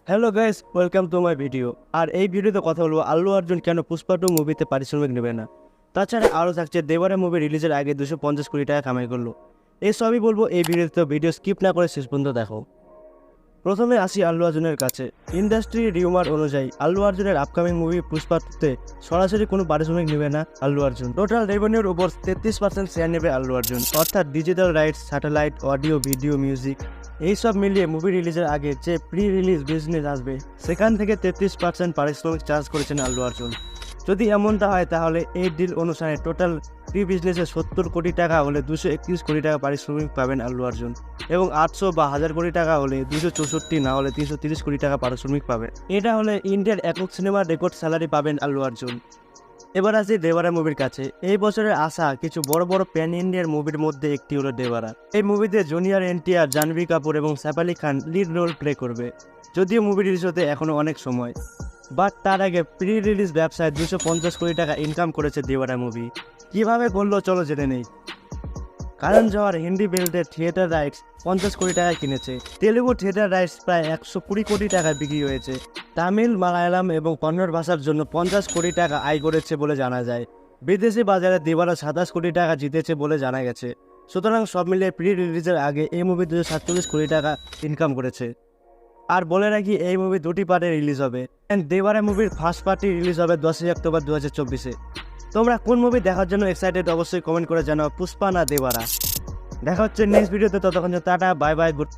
Hello guys, welcome to my video. আর এই ভিডিওতে কথা বলবো আল্লু অর্জুন কেন পুষ্পা 2 মুভিতে পারিশ্রমিক নেবে না। তাছাড়া আরও থাকছে দেওয়ারা মুভি রিলিজের আগে 250 কোটি টাকা কামাই করলো। এই সবই বলবো এই ভিডিওতে, তো ভিডিও স্কিপ না করে শেষ পর্যন্ত দেখো। প্রথমে আসি আল্লু অর্জুনের কাছে। ইন্ডাস্ট্রি রিউমার অনুযায়ী আল্লু অর্জুনের আপকামিং মুভি পুষ্পা 2-তে সরাসরি কোনো পারিশ্রমিক নেবে না আল্লু অর্জুন। টোটাল রেভিনিউর উপর 33% শেয়ার নেবে আল্লু অর্জুন, অর্থাৎ digital rights, satellite, audio, video, music এইসব মিলিয়ে মুভি রিলিজের আগে যে প্রি রিলিজ বিজনেস আসবে সেখান থেকে 33% পারিশ্রমিক চার্জ করেছেন আল্লু অর্জুন। যদি এমনটা হয় তাহলে এই ডিল অনুসারে টোটাল প্রি বিজনেসে 70 কোটি টাকা হলে 231 কোটি টাকা পারিশ্রমিক পাবেন আল্লু অর্জুন, এবং 800 বা 1000 কোটি টাকা হলে 264 না হলে 330 কোটি টাকা পারিশ্রমিক পাবে। এটা হলে ইন্ডিয়ার একক সিনেমার রেকর্ড স্যালারি পাবেন আল্লু অর্জুন। এবার আসি দেওয়ারা মুভির কাছে। এই বছরের আসা কিছু বড় বড় প্যান ইন্ডিয়ার মুভির মধ্যে একটি হলো দেওয়ারা। এই মুভিতে জুনিয়র এনটিআর, জাহ্নবী কাপুর এবং Saif Ali Khan lead role play করবে। যদিও মুভি রিলিজ হতে এখনও অনেক সময়, বাট তার আগে প্রি রিলিজ ব্যবসায় 250 কোটি টাকা ইনকাম করেছে দেওয়ারা মুভি। কিভাবে করলো চলো জেনে নেই। কারণ জওয়ার হিন্দি বেল্টের থিয়েটার রাইটস 50 কোটি টাকায় কিনেছে। তেলুগু থিয়েটার রাইটস প্রায় 120 কোটি টাকায় বিক্রি হয়েছে। তামিল, মালায়ালাম এবং কন্নড় ভাষার জন্য 50 কোটি টাকা আয় করেছে বলে জানা যায়। বিদেশি বাজারে দেওয়ারা 27 কোটি টাকা জিতেছে বলে জানা গেছে। সুতরাং সব মিলিয়ে প্রি রিলিজের আগে এই মুভি 247 কোটি টাকা ইনকাম করেছে। আর বলে রাখি, এই মুভি দুটি পার্টে রিলিজ হবে। দেওয়ারা মুভির ফার্স্ট পার্টি রিলিজ হবে 10 অক্টোবর 2024-এ। তোমরা কোন মুভি দেখার জন্য এক্সাইটেড অবশ্যই কমেন্ট করে জানাও, পুষ্পা না দেওয়ারা। দেখা হচ্ছে নেক্সট ভিডিওতে, ততক্ষণ টাটা, বাই বাই, গুড।